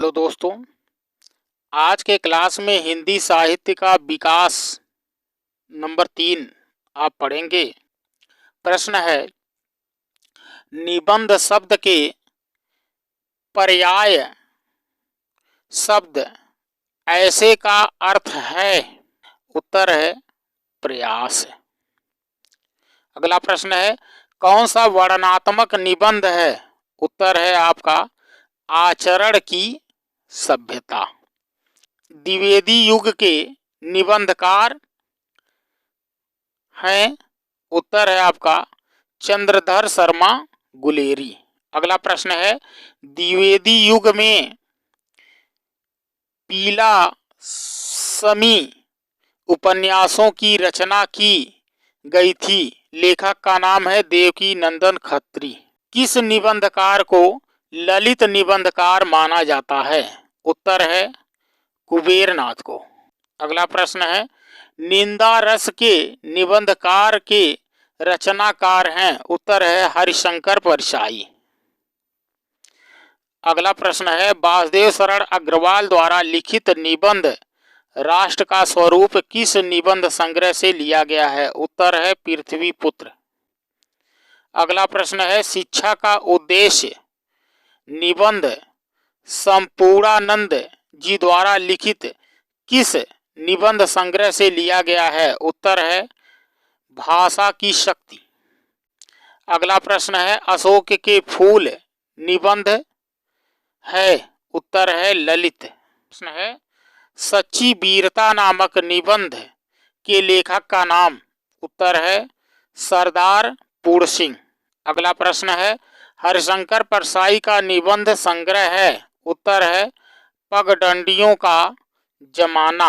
Hello दोस्तों, आज के क्लास में हिंदी साहित्य का विकास नंबर 3 आप पढ़ेंगे। प्रश्न है, निबंध शब्द के पर्याय शब्द ऐसे का अर्थ है। उत्तर है प्रयास। अगला प्रश्न है, कौन सा वर्णनात्मक निबंध है। उत्तर है आपका आचरण की सभ्यता। द्विवेदी युग के निबंधकार हैं। उत्तर है आपका चंद्रधर शर्मा गुलेरी। अगला प्रश्न है, द्विवेदी युग में पीला समी उपन्यासों की रचना की गई थी। लेखक का नाम है देवकी नंदन खत्री। किस निबंधकार को ललित निबंधकार माना जाता है। उत्तर है कुबेरनाथ को। अगला प्रश्न है, निंदा रस के निबंधकार के रचनाकार हैं। उत्तर है हरिशंकर परसाई। अगला प्रश्न है, वासुदेव शरण अग्रवाल द्वारा लिखित निबंध राष्ट्र का स्वरूप किस निबंध संग्रह से लिया गया है। उत्तर है पृथ्वी पुत्र। अगला प्रश्न है, शिक्षा का उद्देश्य निबंध संपूर्णानंद जी द्वारा लिखित किस निबंध संग्रह से लिया गया है। उत्तर है भाषा की शक्ति। अगला प्रश्न है, अशोक के फूल निबंध है। उत्तर है ललित। प्रश्न है, सच्ची वीरता नामक निबंध के लेखक का नाम। उत्तर है सरदार पूर्ण सिंह। अगला प्रश्न है, हरिशंकर परसाई का निबंध संग्रह है। उत्तर है पगडंडियों का जमाना।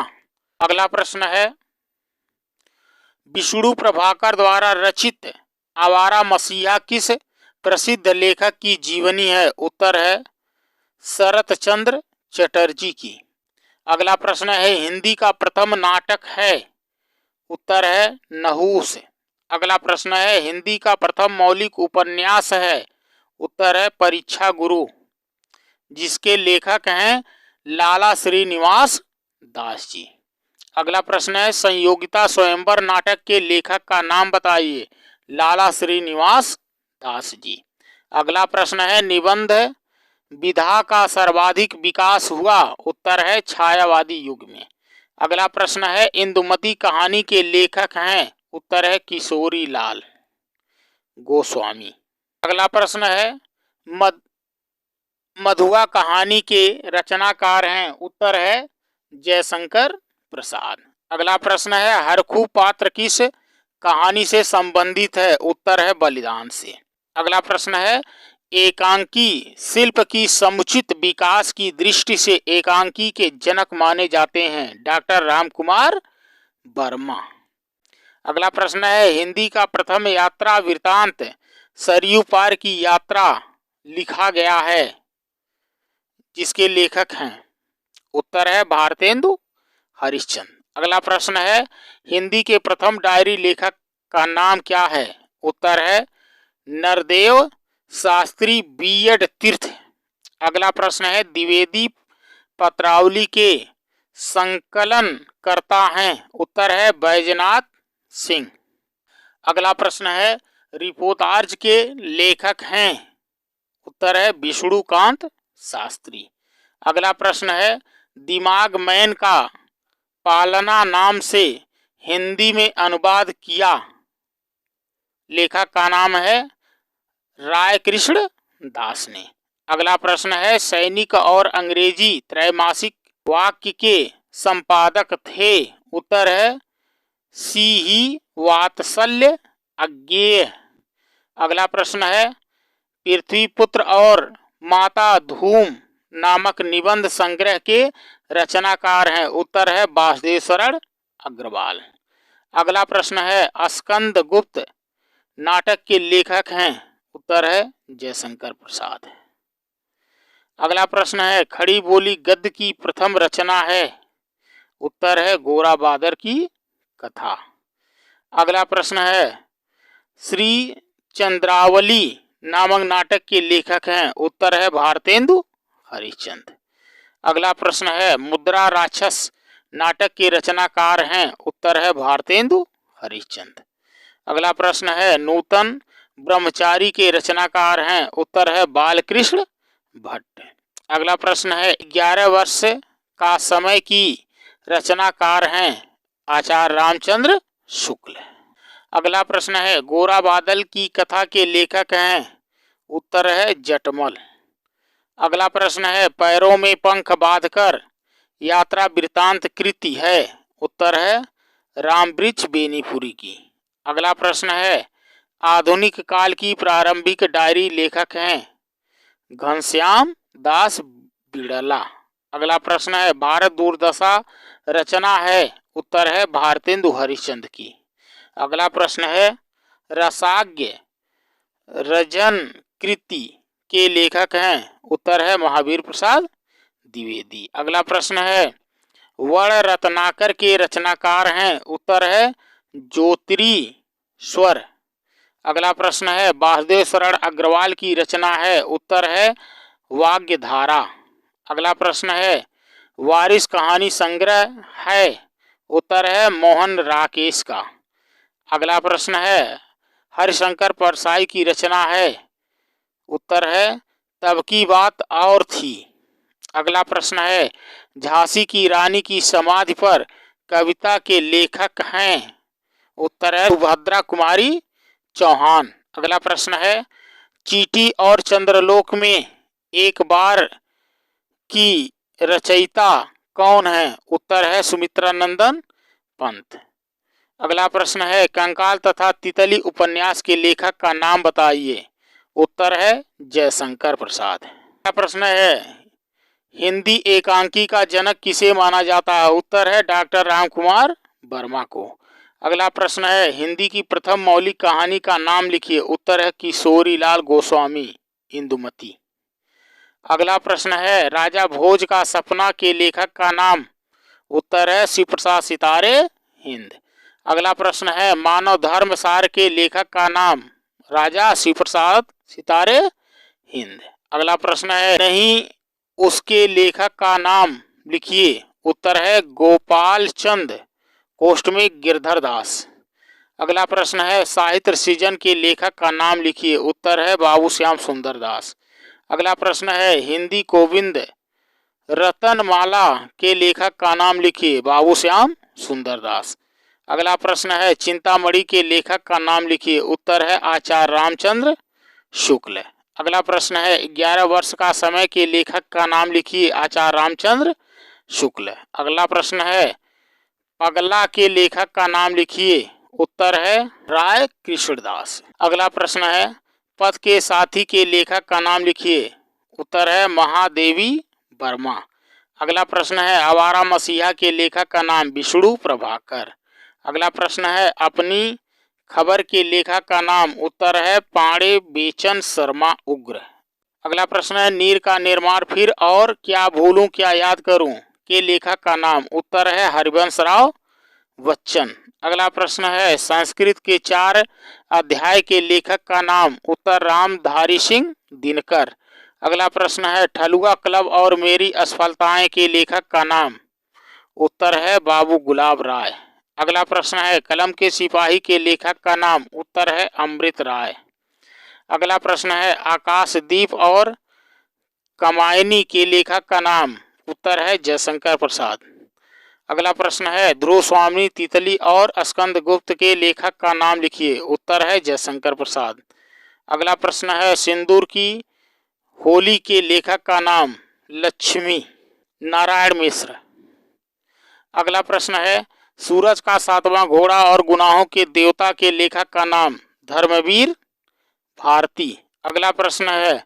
अगला प्रश्न है, विष्णु प्रभाकर द्वारा रचित आवारा मसीहा किस प्रसिद्ध लेखक की जीवनी है। उत्तर है शरत चंद्र चटर्जी की। अगला प्रश्न है, हिंदी का प्रथम नाटक है। उत्तर है नहुस। अगला प्रश्न है, हिंदी का प्रथम मौलिक उपन्यास है। उत्तर है परीक्षा गुरु, जिसके लेखक हैं लाला श्रीनिवास दास जी। अगला प्रश्न है, संयोगिता स्वयंवर नाटक के लेखक का नाम बताइए। लाला श्रीनिवास दास जी। अगला प्रश्न है, निबंध विधा का सर्वाधिक विकास हुआ। उत्तर है छायावादी युग में। अगला प्रश्न है, इंदुमती कहानी के लेखक हैं। उत्तर है किशोरी लाल गोस्वामी। अगला प्रश्न है, मधुआ कहानी के रचनाकार हैं। उत्तर है जयशंकर प्रसाद। अगला प्रश्न है, हरखू पात्र किस कहानी से संबंधित है। उत्तर है बलिदान से। अगला प्रश्न है, एकांकी शिल्प की समुचित विकास की दृष्टि से एकांकी के जनक माने जाते हैं डॉक्टर रामकुमार वर्मा। अगला प्रश्न है, हिंदी का प्रथम यात्रा वृतांत सरयू पार की यात्रा लिखा गया है, जिसके लेखक हैं। उत्तर है भारतेंदु हरिश्चंद्र। अगला प्रश्न है, हिंदी के प्रथम डायरी लेखक का नाम क्या है। उत्तर है नरदेव शास्त्री बीएड तीर्थ। अगला प्रश्न है, द्विवेदी पत्रावली के संकलन करता हैं। उत्तर है बैजनाथ सिंह। अगला प्रश्न है, रिपोर्ताज के लेखक हैं। उत्तर है विष्णुकांत शास्त्री। अगला प्रश्न है, दिमाग मैन का पालना नाम से हिंदी में अनुवाद किया लेखक का नाम है राय कृष्ण दास ने। अगला प्रश्न है, सैनिक और अंग्रेजी त्रैमासिक वाक्य के संपादक थे। उत्तर है सी ही वात्सल्य अज्ञेय। अगला प्रश्न है, पृथ्वीपुत्र और माता धूम नामक निबंध संग्रह के रचनाकार हैं। उत्तर है वासुदेव शरण अग्रवाल। अगला प्रश्न है, स्कंद गुप्त नाटक के लेखक हैं। उत्तर है जयशंकर प्रसाद। अगला प्रश्न है, खड़ी बोली गद्य की प्रथम रचना है। उत्तर है गोरा बादर की कथा। अगला प्रश्न है, श्री चंद्रावली नामक नाटक के लेखक हैं। उत्तर है भारतेंदु हरिश्चंद्र। अगला प्रश्न है मुद्रा राक्षस नाटक के रचनाकार हैं, उत्तर है भारतेंदु हरिश्चंद्र। अगला प्रश्न है नूतन ब्रह्मचारी के रचनाकार हैं, उत्तर है बालकृष्ण भट्ट। अगला प्रश्न है 11 वर्ष का समय की रचनाकार हैं, आचार्य रामचंद्र शुक्ल। अगला प्रश्न है गोरा बादल की कथा के लेखक हैं, उत्तर है जटमल। अगला प्रश्न है पैरों में पंख बांधकर यात्रा वृत्तांत कृति है, उत्तर है रामवृक्ष बेनीपुरी की। अगला प्रश्न है आधुनिक काल की प्रारंभिक डायरी लेखक हैं, घनश्याम दास बिड़ला। अगला प्रश्न है भारत दूरदशा रचना है, उत्तर है भारतेंदु हरिश्चंद्र की। अगला प्रश्न है रसाज्ञ रजन कृति के लेखक हैं, उत्तर है महावीर प्रसाद द्विवेदी। अगला प्रश्न है वर्ण रत्नाकर के रचनाकार हैं, उत्तर है ज्योतिरीश्वर। अगला प्रश्न है वासुदेव शरण अग्रवाल की रचना है, उत्तर है वाग्यधारा। अगला प्रश्न है वारिस कहानी संग्रह है, उत्तर है मोहन राकेश का। अगला प्रश्न है हरिशंकर परसाई की रचना है, उत्तर है तब की बात और थी। अगला प्रश्न है झांसी की रानी की समाधि पर कविता के लेखक हैं, उत्तर है सुभद्रा कुमारी चौहान। अगला प्रश्न है चीटी और चंद्रलोक में एक बार की रचयिता कौन है, उत्तर है सुमित्रा नंदन पंत। अगला प्रश्न है कंकाल तथा तितली उपन्यास के लेखक का नाम बताइए, उत्तर है जयशंकर प्रसाद। अगला प्रश्न है हिंदी एकांकी का जनक किसे माना जाता है, उत्तर है डॉक्टर रामकुमार वर्मा को। अगला प्रश्न है हिंदी की प्रथम मौलिक कहानी का नाम लिखिए, उत्तर है किशोरी लाल गोस्वामी इंदुमती। अगला प्रश्न है राजा भोज का सपना के लेखक का नाम, उत्तर है शिव प्रसाद सितारे हिंद। अगला प्रश्न है मानव धर्म सार के लेखक का नाम, राजा शिव प्रसाद सितारे हिंद। अगला प्रश्न है नहीं उसके लेखक का नाम लिखिए, उत्तर है गोपाल चंद कोष्ठ में गिरधर दास। अगला प्रश्न है साहित्य सृजन के लेखक का नाम लिखिए, उत्तर है बाबू श्याम सुंदर दास। अगला प्रश्न है हिंदी गोविंद रतनमाला के लेखक का नाम लिखिए, बाबू श्याम सुंदर दास। अगला प्रश्न है चिंतामणि के लेखक का नाम लिखिए, उत्तर है आचार्य रामचंद्र शुक्ल। अगला प्रश्न है 11 वर्ष का समय के लेखक का नाम लिखिए, आचार्य रामचंद्र शुक्ल। अगला प्रश्न है पगला के लेखक का नाम लिखिए, उत्तर है राय कृष्णदास। अगला प्रश्न है पथ के साथी के लेखक का नाम लिखिए, उत्तर है महादेवी वर्मा। अगला प्रश्न है आवारा मसीहा के लेखक का नाम विष्णु प्रभाकर। अगला प्रश्न है अपनी खबर के लेखक का नाम, उत्तर है पांडे बेचन शर्मा उग्र। अगला प्रश्न है नीर का निर्माण फिर और क्या भूलूं क्या याद करूं के लेखक का नाम, उत्तर है हरिवंश राव बच्चन। अगला प्रश्न है संस्कृत के 4 अध्याय के लेखक का नाम, उत्तर रामधारी सिंह दिनकर। अगला प्रश्न है ठलुआ क्लब और मेरी असफलताएं के लेखक का नाम, उत्तर है बाबू गुलाब राय। अगला प्रश्न है कलम के सिपाही के लेखक का नाम, उत्तर है अमृत राय। अगला प्रश्न है आकाशदीप और कमायनी के लेखक का नाम, उत्तर है जयशंकर प्रसाद। अगला प्रश्न है ध्रुव स्वामी तितली और स्कंद गुप्त के लेखक का नाम लिखिए, उत्तर है जयशंकर प्रसाद। अगला प्रश्न है सिंदूर की होली के लेखक का नाम, लक्ष्मी नारायण मिश्र। अगला प्रश्न है सूरज का 7वां घोड़ा और गुनाहों के देवता के लेखक का नाम, धर्मवीर भारती। अगला प्रश्न है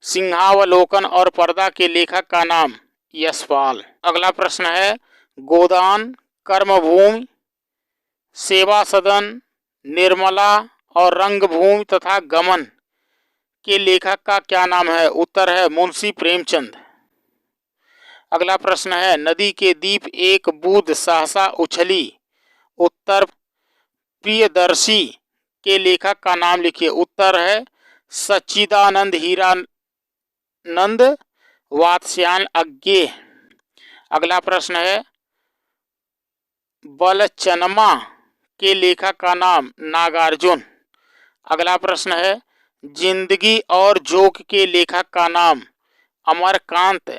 सिंहावलोकन और पर्दा के लेखक का नाम, यशपाल। अगला प्रश्न है गोदान, कर्मभूमि, सेवा सदन, निर्मला और रंगभूमि तथा गमन के लेखक का क्या नाम है, उत्तर है मुंशी प्रेमचंद। अगला प्रश्न है नदी के दीप एक बूंद सहसा उछली, उत्तर प्रियदर्शी के लेखक का नाम लिखिए, उत्तर है सच्चिदानंद हीरानंद वात्स्यायन अज्ञे। अगला प्रश्न है, बलचनमा के लेखक का नाम नागार्जुन। अगला प्रश्न है, जिंदगी और जोक के लेखक का नाम अमरकांत